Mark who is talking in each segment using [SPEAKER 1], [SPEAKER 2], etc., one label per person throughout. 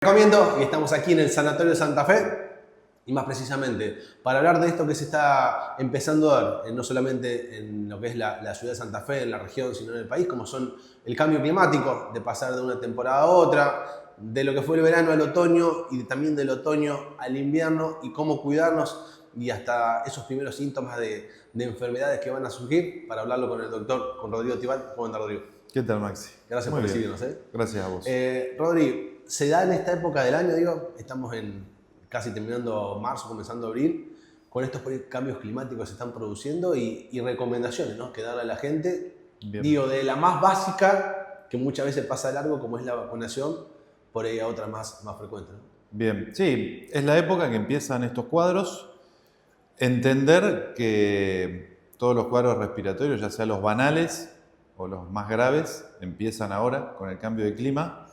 [SPEAKER 1] Recomiendo, y estamos aquí en el Sanatorio de Santa Fe, y más precisamente para hablar de esto que se está empezando a dar, no solamente en lo que es la ciudad de Santa Fe, en la región, sino en el país, como son el cambio climático, de pasar de una temporada a otra, de lo que fue el verano al otoño y también del otoño al invierno, y cómo cuidarnos y hasta esos primeros síntomas de enfermedades que van a surgir, para hablarlo con el doctor, con Rodrigo Tibán. ¿Cómo anda, Rodrigo?
[SPEAKER 2] ¿Qué tal, Maxi?
[SPEAKER 1] Gracias
[SPEAKER 2] Muy
[SPEAKER 1] por
[SPEAKER 2] bien.
[SPEAKER 1] recibirnos.
[SPEAKER 2] Gracias a vos.
[SPEAKER 1] Rodrigo, se da en esta época del año, digo, estamos casi terminando marzo, comenzando abril, con estos cambios climáticos que se están produciendo y recomendaciones, ¿no?, que darle a la gente.
[SPEAKER 2] Bien.
[SPEAKER 1] Digo, de la más básica, que muchas veces pasa largo, como es la vacunación, por ahí a otra más frecuente, ¿no?
[SPEAKER 2] Bien, sí, es la época que empiezan estos cuadros. Entender que todos los cuadros respiratorios, ya sea los banales o los más graves, empiezan ahora con el cambio de clima,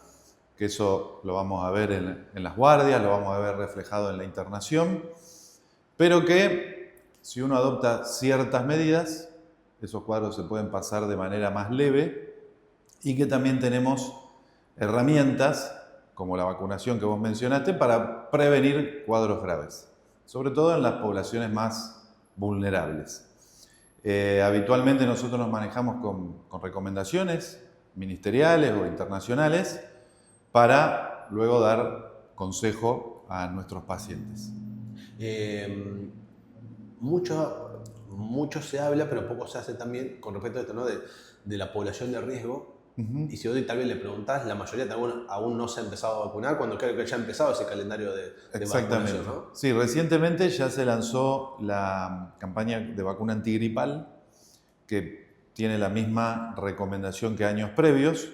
[SPEAKER 2] que eso lo vamos a ver en las guardias, lo vamos a ver reflejado en la internación, pero que si uno adopta ciertas medidas, esos cuadros se pueden pasar de manera más leve, y que también tenemos herramientas como la vacunación que vos mencionaste para prevenir cuadros graves, sobre todo en las poblaciones más vulnerables. Habitualmente nosotros nos manejamos con recomendaciones ministeriales o internacionales para luego dar consejo a nuestros pacientes.
[SPEAKER 1] Mucho se habla, pero poco se hace también con respecto a esto, ¿no?, de la población de riesgo. Y si hoy tal vez le preguntás, la mayoría aún no se ha empezado a vacunar, cuando creo que ya ha empezado ese calendario de vacunación, ¿no?
[SPEAKER 2] Sí, recientemente ya se lanzó la campaña de vacuna antigripal, que tiene la misma recomendación que años previos: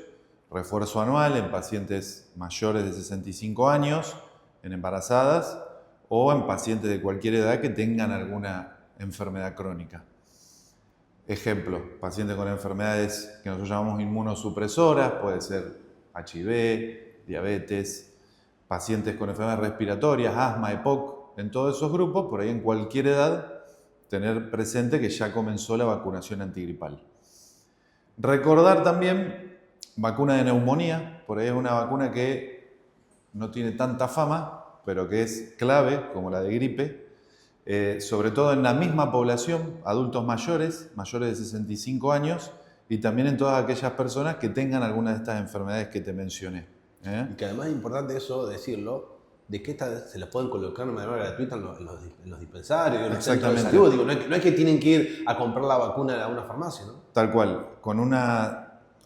[SPEAKER 2] refuerzo anual en pacientes mayores de 65 años, en embarazadas o en pacientes de cualquier edad que tengan alguna enfermedad crónica. Ejemplo, pacientes con enfermedades que nosotros llamamos inmunosupresoras, puede ser HIV, diabetes, pacientes con enfermedades respiratorias, asma, EPOC, en todos esos grupos, por ahí en cualquier edad, tener presente que ya comenzó la vacunación antigripal. Recordar también vacuna de neumonía, por ahí es una vacuna que no tiene tanta fama, pero que es clave, como la de gripe, sobre todo en la misma población, adultos mayores de 65 años, y también en todas aquellas personas que tengan alguna de estas enfermedades que te mencioné.
[SPEAKER 1] Y que además es importante eso decirlo, de que se las pueden colocar de manera gratuita en los dispensarios, en los centros de salud. Digo, no es que tienen que ir a comprar la vacuna a una farmacia, ¿no?
[SPEAKER 2] Tal cual.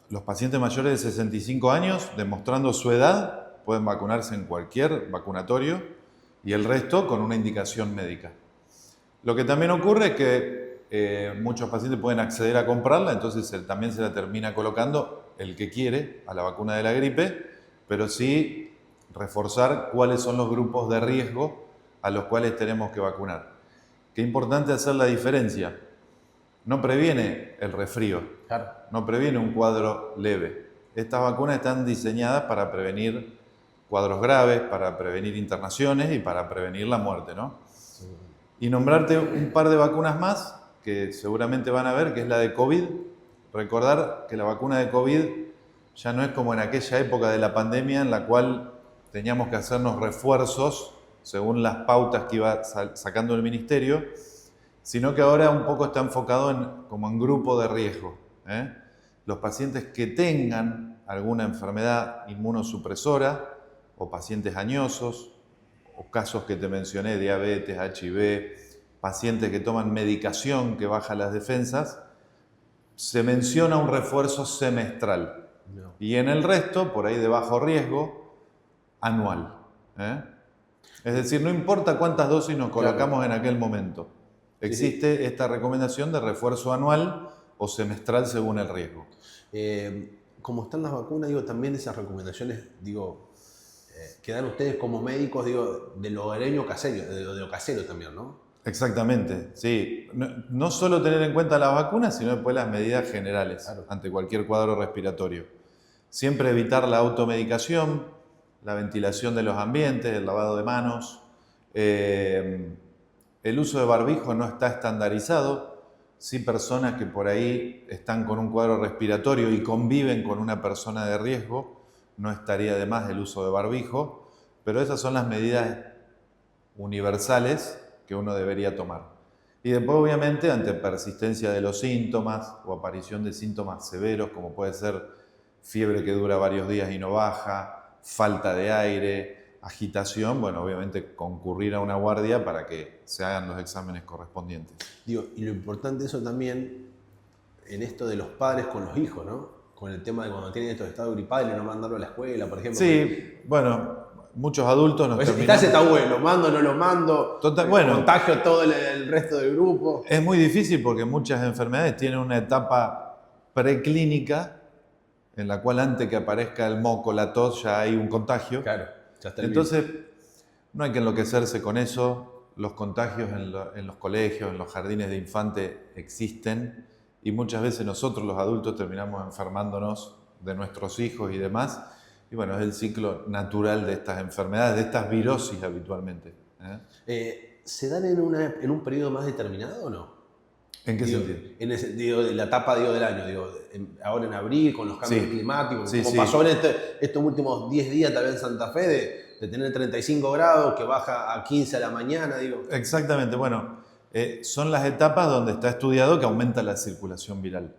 [SPEAKER 2] Los pacientes mayores de 65 años, demostrando su edad, pueden vacunarse en cualquier vacunatorio, y el resto con una indicación médica. Lo que también ocurre es que muchos pacientes pueden acceder a comprarla, entonces también se la termina colocando el que quiere a la vacuna de la gripe, pero sí reforzar cuáles son los grupos de riesgo a los cuales tenemos que vacunar. Qué importante hacer la diferencia. No previene el resfrío,
[SPEAKER 1] Claro.
[SPEAKER 2] No previene un cuadro leve. Estas vacunas están diseñadas para prevenir cuadros graves, para prevenir internaciones y para prevenir la muerte, ¿no? Y nombrarte un par de vacunas más que seguramente van a ver, que es la de COVID. Recordar que la vacuna de COVID ya no es como en aquella época de la pandemia en la cual teníamos que hacernos refuerzos según las pautas que iba sacando el ministerio, sino que ahora un poco está enfocado como en grupo de riesgo. Los pacientes que tengan alguna enfermedad inmunosupresora, o pacientes añosos, o casos que te mencioné, diabetes, HIV, pacientes que toman medicación que baja las defensas, se menciona un refuerzo semestral.
[SPEAKER 1] No.
[SPEAKER 2] Y en el resto, por ahí de bajo riesgo, anual. Es decir, no importa cuántas dosis nos colocamos en aquel momento. Existe esta recomendación de refuerzo anual o semestral según el riesgo.
[SPEAKER 1] Como están las vacunas, digo, también esas recomendaciones, digo, que dan ustedes como médicos, digo, de lo hogareño casero, de lo casero también, ¿no?
[SPEAKER 2] Exactamente, sí. No solo tener en cuenta las vacunas, sino después las medidas generales ante cualquier cuadro respiratorio. Siempre evitar la automedicación, la ventilación de los ambientes, el lavado de manos. El uso de barbijo no está estandarizado. Sí, personas que por ahí están con un cuadro respiratorio y conviven con una persona de riesgo, no estaría de más el uso de barbijo, pero esas son las medidas universales que uno debería tomar. Y después, obviamente, ante persistencia de los síntomas o aparición de síntomas severos, como puede ser fiebre que dura varios días y no baja, falta de aire, agitación, bueno, obviamente concurrir a una guardia para que se hagan los exámenes correspondientes.
[SPEAKER 1] Digo, y lo importante eso también en esto de los padres con los hijos, ¿no? Con el tema de cuando tienen estos estados gripales y no mandarlo a la escuela, por ejemplo.
[SPEAKER 2] Sí, bueno, muchos adultos nos
[SPEAKER 1] terminamos... Está ese tabú, ¿lo mando o no lo mando?
[SPEAKER 2] Bueno,
[SPEAKER 1] contagio a todo el resto del grupo.
[SPEAKER 2] Es muy difícil porque muchas enfermedades tienen una etapa preclínica en la cual antes que aparezca el moco, la tos, ya hay un contagio.
[SPEAKER 1] Claro, ya está el
[SPEAKER 2] Entonces, no hay que enloquecerse con eso. Los contagios en los colegios, en los jardines de infantes existen y muchas veces nosotros los adultos terminamos enfermándonos de nuestros hijos y demás. Y bueno, es el ciclo natural de estas enfermedades, de estas virosis habitualmente.
[SPEAKER 1] ¿Se dan en un periodo más determinado o no?
[SPEAKER 2] ¿En qué sentido?
[SPEAKER 1] En ese, de la etapa del año, ahora en abril, con los cambios climáticos, como
[SPEAKER 2] sí.
[SPEAKER 1] pasó en estos últimos 10 días tal vez en Santa Fe, de tener 35 grados, que baja a 15 a la mañana,
[SPEAKER 2] Exactamente, bueno, son las etapas donde está estudiado que aumenta la circulación viral.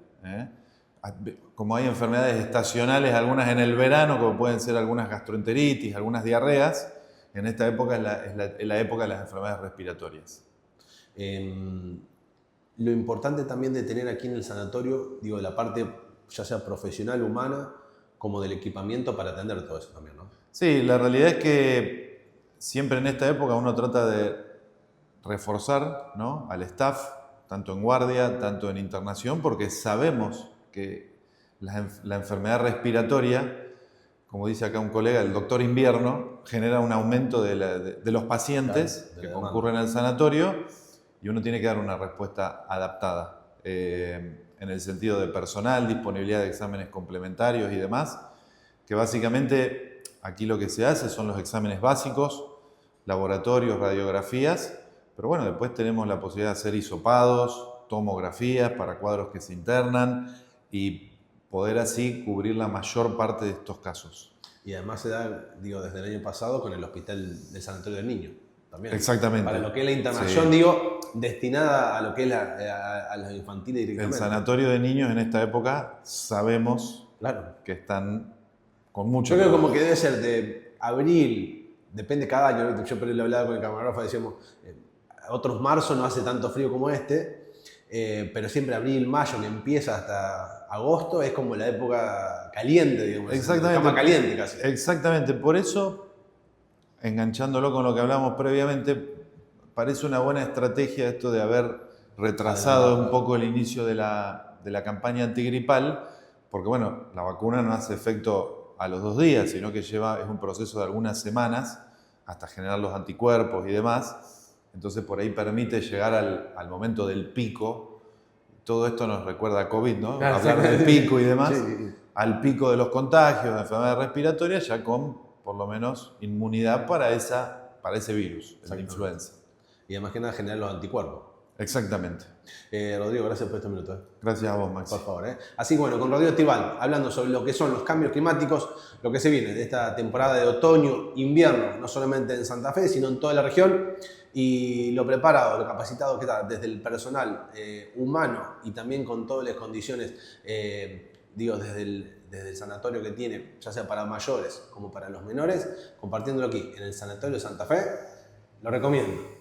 [SPEAKER 2] Como hay enfermedades estacionales, algunas en el verano, como pueden ser algunas gastroenteritis, algunas diarreas, en esta época es la época de las enfermedades respiratorias.
[SPEAKER 1] Lo importante también de tener aquí en el sanatorio, de la parte ya sea profesional, humana, como del equipamiento para atender todo eso también, ¿no?
[SPEAKER 2] Sí, la realidad es que siempre en esta época uno trata de reforzar, ¿no?, al staff, tanto en guardia, tanto en internación, porque sabemos que la enfermedad respiratoria, como dice acá un colega, el doctor invierno, genera un aumento de los pacientes que concurren al sanatorio y uno tiene que dar una respuesta adaptada en el sentido de personal, disponibilidad de exámenes complementarios y demás, que básicamente aquí lo que se hace son los exámenes básicos, laboratorios, radiografías, pero bueno, después tenemos la posibilidad de hacer hisopados, tomografías para cuadros que se internan y poder así cubrir la mayor parte de estos casos.
[SPEAKER 1] Y además se da, desde el año pasado con el Hospital del Sanatorio del Niño también.
[SPEAKER 2] Exactamente.
[SPEAKER 1] Para lo que es la internación, destinada a lo que es a los infantiles directamente.
[SPEAKER 2] El Sanatorio de Niños en esta época sabemos que están con mucho...
[SPEAKER 1] Yo creo como que debe ser de abril, depende cada año, yo le hablaba con el camarógrafo, decíamos, otros marzo no hace tanto frío como pero siempre abril, mayo, que empieza hasta agosto, es como la época caliente, digamos.
[SPEAKER 2] Exactamente.
[SPEAKER 1] Cama caliente casi.
[SPEAKER 2] Exactamente, por eso, enganchándolo con lo que hablamos previamente, parece una buena estrategia esto de haber retrasado un poco el inicio de la campaña antigripal, porque bueno, la vacuna no hace efecto a los 2 días, sino que es un proceso de algunas semanas hasta generar los anticuerpos y demás. Entonces por ahí permite llegar al momento del pico. Todo esto nos recuerda a COVID, ¿no?
[SPEAKER 1] Claro,
[SPEAKER 2] hablar del pico y demás.
[SPEAKER 1] Sí.
[SPEAKER 2] Al pico de los contagios, de enfermedades respiratorias, ya con por lo menos inmunidad para ese virus, la influenza.
[SPEAKER 1] Y además que nada generar los anticuerpos.
[SPEAKER 2] Exactamente.
[SPEAKER 1] Rodrigo, gracias por este minuto.
[SPEAKER 2] Gracias a vos, Maxi.
[SPEAKER 1] Por favor. Así que bueno, con Rodrigo Tibal, hablando sobre lo que son los cambios climáticos, lo que se viene de esta temporada de otoño, invierno, no solamente en Santa Fe, sino en toda la región, y lo preparado, lo capacitado que está desde el personal humano y también con todas las condiciones, desde el sanatorio que tiene, ya sea para mayores como para los menores, compartiéndolo aquí en el Sanatorio de Santa Fe, lo recomiendo.